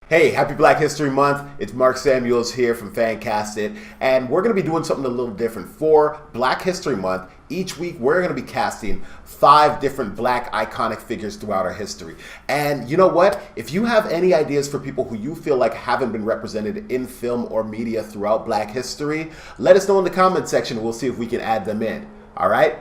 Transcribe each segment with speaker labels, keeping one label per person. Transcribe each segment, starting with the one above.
Speaker 1: Hey, happy Black History Month. It's Marc Samuels here from FanCast, and we're going to be doing something a little different. For Black History Month, each week we're going to be casting 5 different Black iconic figures throughout our history. And you know what? If you have any ideas for people who you feel like haven't been represented in film or media throughout Black history, let us know in the comment section and we'll see if we can add them in. All right?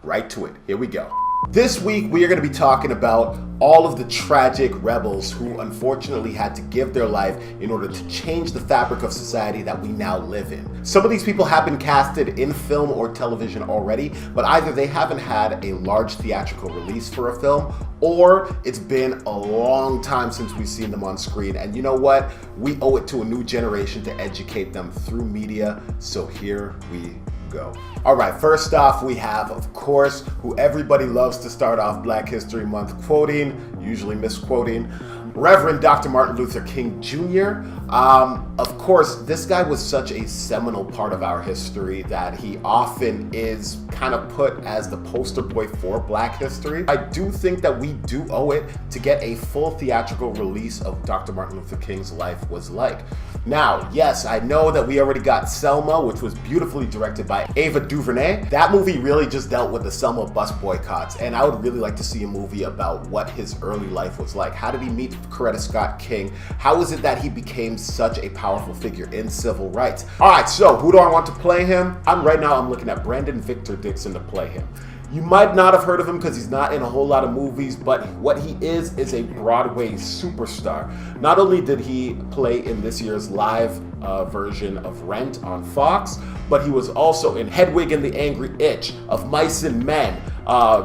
Speaker 1: Right to it. Here we go. This week, we are going to be talking about all of the tragic rebels who unfortunately had to give their life in order to change the fabric of society that we now live in. Some of these people have been casted in film or television already, but either they haven't had a large theatrical release for a film, or it's been a long time since we've seen them on screen. And you know what? We owe it to a new generation to educate them through media, so here we go. All right, first off, we have, of course, who everybody loves to start off Black History Month quoting, usually misquoting, Reverend Dr. Martin Luther King Jr. Of course, this guy was such a seminal part of our history that he often is kind of put as the poster boy for Black history. I do think that we do owe it to get a full theatrical release of Dr. Martin Luther King's life was like. Now, yes, I know that we already got Selma, which was beautifully directed by Ava DuVernay. That movie really just dealt with the Selma bus boycotts, and I would really like to see a movie about what his early life was like. How did he meet Coretta Scott King? How is it that he became such a powerful figure in civil rights? All right, so who do I want to play him? Right now I'm looking at Brandon Victor Dixon to play him. You might not have heard of him because he's not in a whole lot of movies, but what he is a Broadway superstar. Not only did he play in this year's live version of Rent on Fox, but he was also in Hedwig and the Angry Itch, Of Mice and Men,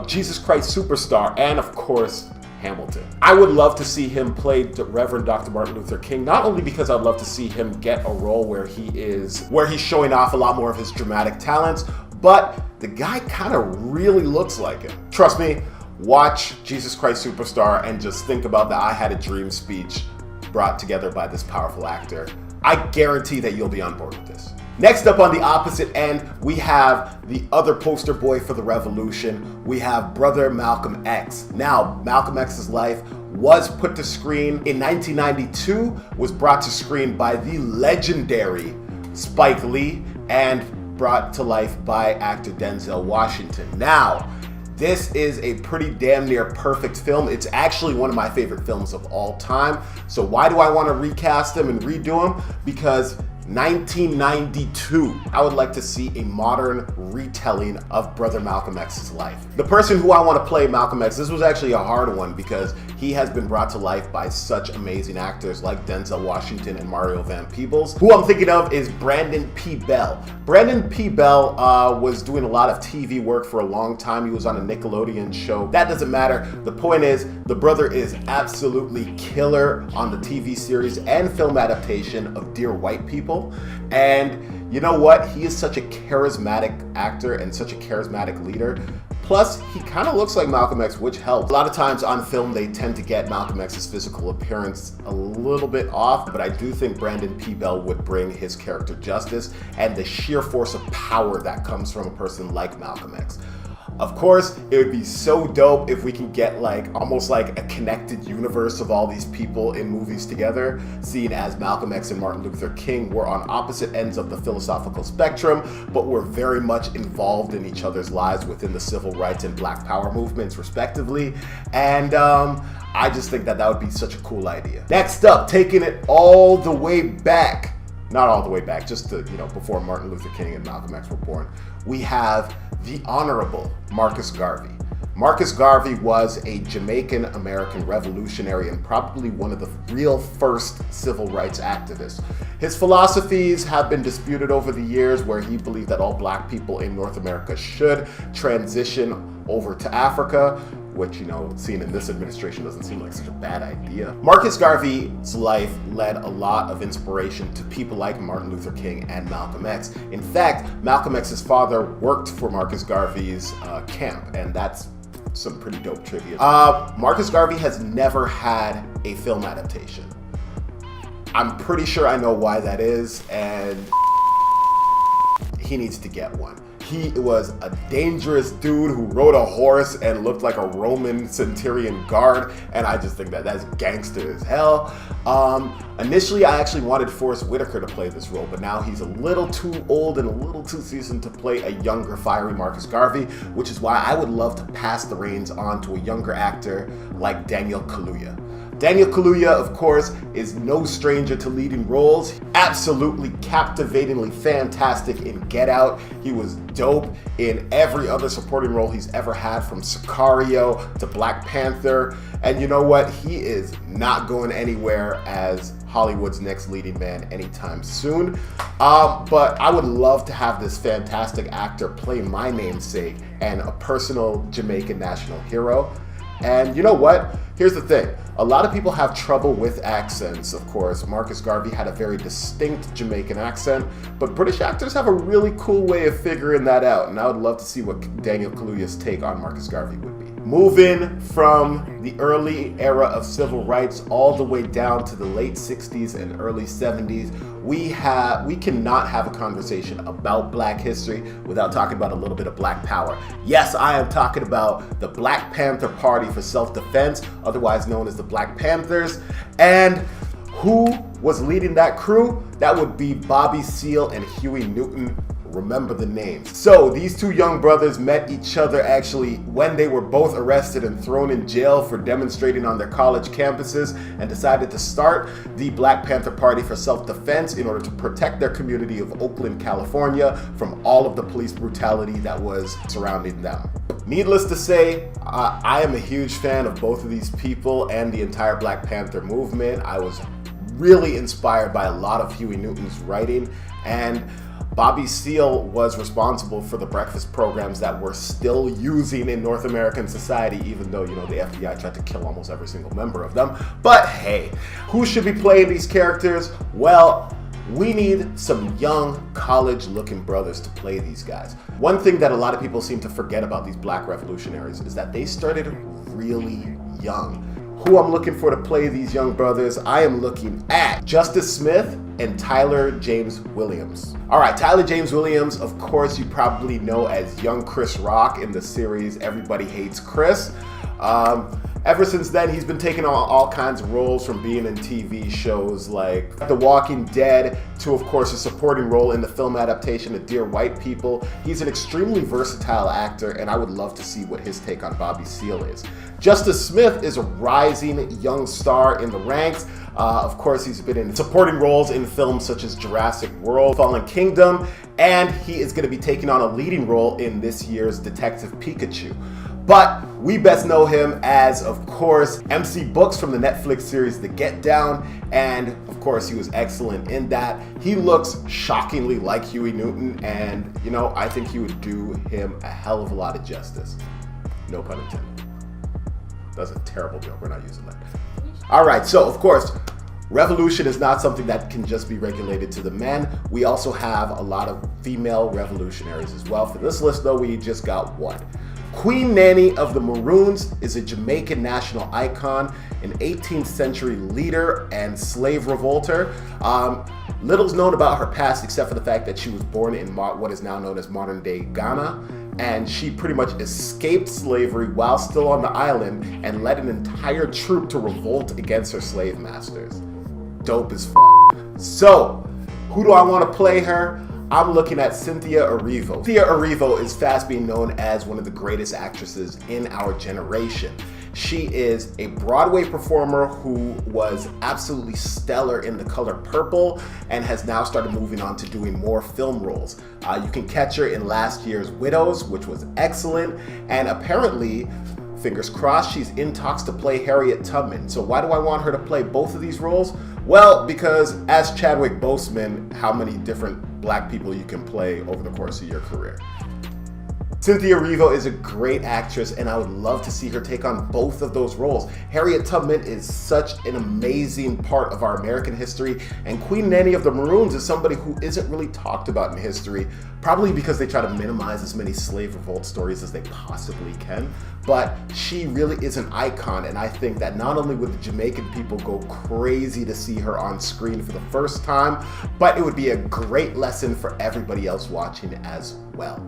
Speaker 1: Jesus Christ Superstar, and of course, Hamilton. I would love to see him play Reverend Dr. Martin Luther King, not only because I'd love to see him get a role where he's showing off a lot more of his dramatic talents, but the guy kind of really looks like him. Trust me, watch Jesus Christ Superstar and just think about the I Had a Dream speech brought together by this powerful actor. I guarantee that you'll be on board with this. Next up on the opposite end, we have the other poster boy for the revolution. We have Brother Malcolm X. Now, Malcolm X's life was put to screen in 1992, was brought to screen by the legendary Spike Lee, and brought to life by actor Denzel Washington. Now, this is a pretty damn near perfect film. It's actually one of my favorite films of all time. So why do I want to recast him and redo him? Because 1992, I would like to see a modern retelling of Brother Malcolm X's life. The person who I want to play Malcolm X, this was actually a hard one because he has been brought to life by such amazing actors like Denzel Washington and Mario Van Peebles. Who I'm thinking of is Brandon P. Bell. Brandon P. Bell was doing a lot of TV work for a long time. He was on a Nickelodeon show. That doesn't matter. The point is, the brother is absolutely killer on the TV series and film adaptation of Dear White People. And you know what? He is such a charismatic actor and such a charismatic leader. Plus, he kind of looks like Malcolm X, which helps. A lot of times on film, they tend to get Malcolm X's physical appearance a little bit off, but I do think Brandon P. Bell would bring his character justice and the sheer force of power that comes from a person like Malcolm X. Of course, it would be so dope if we can get almost like a connected universe of all these people in movies together, seeing as Malcolm X and Martin Luther King were on opposite ends of the philosophical spectrum, but were very much involved in each other's lives within the civil rights and Black Power movements, respectively. And I just think that would be such a cool idea. Next up, taking it all the way back. Not all the way back, just to, before Martin Luther King and Malcolm X were born, we have the Honorable Marcus Garvey. Marcus Garvey was a Jamaican-American revolutionary and probably one of the real first civil rights activists. His philosophies have been disputed over the years, where he believed that all Black people in North America should transition over to Africa, which, seen in this administration doesn't seem like such a bad idea. Marcus Garvey's life led a lot of inspiration to people like Martin Luther King and Malcolm X. In fact, Malcolm X's father worked for Marcus Garvey's camp, and that's some pretty dope trivia. Marcus Garvey has never had a film adaptation. I'm pretty sure I know why that is, and he needs to get one. He was a dangerous dude who rode a horse and looked like a Roman centurion guard, and I just think that that's gangster as hell. Initially, I actually wanted Forrest Whitaker to play this role, but now he's a little too old and a little too seasoned to play a younger, fiery Marcus Garvey, which is why I would love to pass the reins on to a younger actor like Daniel Kaluuya. Daniel Kaluuya, of course, is no stranger to leading roles. Absolutely captivatingly fantastic in Get Out. He was dope in every other supporting role he's ever had, from Sicario to Black Panther. And you know what? He is not going anywhere as Hollywood's next leading man anytime soon. But I would love to have this fantastic actor play my namesake and a personal Jamaican national hero. And you know what? Here's the thing. A lot of people have trouble with accents, of course. Marcus Garvey had a very distinct Jamaican accent, but British actors have a really cool way of figuring that out, and I would love to see what Daniel Kaluuya's take on Marcus Garvey would be. Moving from the early era of civil rights all the way down to the late 60s and early 70s, we cannot have a conversation about Black history without talking about a little bit of Black power. Yes, I am talking about the Black Panther Party for Self-Defense, otherwise known as the Black Panthers. And who was leading that crew? That would be Bobby Seale and Huey Newton. Remember the names. So these two young brothers met each other actually when they were both arrested and thrown in jail for demonstrating on their college campuses, and decided to start the Black Panther Party for Self-Defense in order to protect their community of Oakland, California from all of the police brutality that was surrounding them. Needless to say, I am a huge fan of both of these people and the entire Black Panther movement. I was really inspired by a lot of Huey Newton's writing, and Bobby Seale was responsible for the breakfast programs that we're still using in North American society, even though, you know, the FBI tried to kill almost every single member of them. But hey, who should be playing these characters? Well, we need some young college-looking brothers to play these guys. One thing that a lot of people seem to forget about these Black revolutionaries is that they started really young. Who I'm looking for to play these young brothers, I am looking at Justice Smith and Tyler James Williams. All right, Tyler James Williams, of course, you probably know as young Chris Rock in the series Everybody Hates Chris. Ever since then, he's been taking on all kinds of roles, from being in TV shows like The Walking Dead to, of course, a supporting role in the film adaptation of Dear White People. He's an extremely versatile actor, and I would love to see what his take on Bobby Seale is. Justice Smith is a rising young star in the ranks. Of course, he's been in supporting roles in films such as Jurassic World, Fallen Kingdom, and he is going to be taking on a leading role in this year's Detective Pikachu. But we best know him as, of course, MC Books from the Netflix series The Get Down, and of course he was excellent in that. He looks shockingly like Huey Newton, and you know, I think he would do him a hell of a lot of justice. No pun intended. That's a terrible joke, we're not using that. Alright, so of course, revolution is not something that can just be regulated to the men. We also have a lot of female revolutionaries as well. For this list though, we just got one. Queen Nanny of the Maroons is a Jamaican national icon, an 18th century leader and slave revolter. Little's known about her past except for the fact that she was born in what is now known as modern day Ghana, and she pretty much escaped slavery while still on the island and led an entire troop to revolt against her slave masters. Dope as f***. So, who do I want to play her? I'm looking at Cynthia Erivo. Cynthia Erivo is fast being known as one of the greatest actresses in our generation. She is a Broadway performer who was absolutely stellar in The Color Purple and has now started moving on to doing more film roles. You can catch her in last year's Widows, which was excellent, and apparently, fingers crossed, she's in talks to play Harriet Tubman. So why do I want her to play both of these roles? Well, because as Chadwick Boseman, how many different Black people you can play over the course of your career. Cynthia Erivo is a great actress, and I would love to see her take on both of those roles. Harriet Tubman is such an amazing part of our American history, and Queen Nanny of the Maroons is somebody who isn't really talked about in history, probably because they try to minimize as many slave revolt stories as they possibly can. But she really is an icon, and I think that not only would the Jamaican people go crazy to see her on screen for the first time, but it would be a great lesson for everybody else watching as well.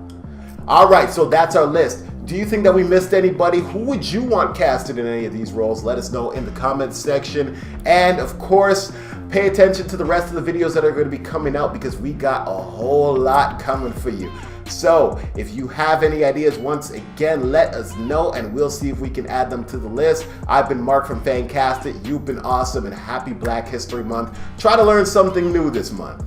Speaker 1: All right, so that's our list. Do you think that we missed anybody? Who would you want casted in any of these roles? Let us know in the comments section. And of course, pay attention to the rest of the videos that are going to be coming out because we got a whole lot coming for you. So if you have any ideas, once again, let us know and we'll see if we can add them to the list. I've been Marc from FanCast. You've been awesome and happy Black History Month. Try to learn something new this month.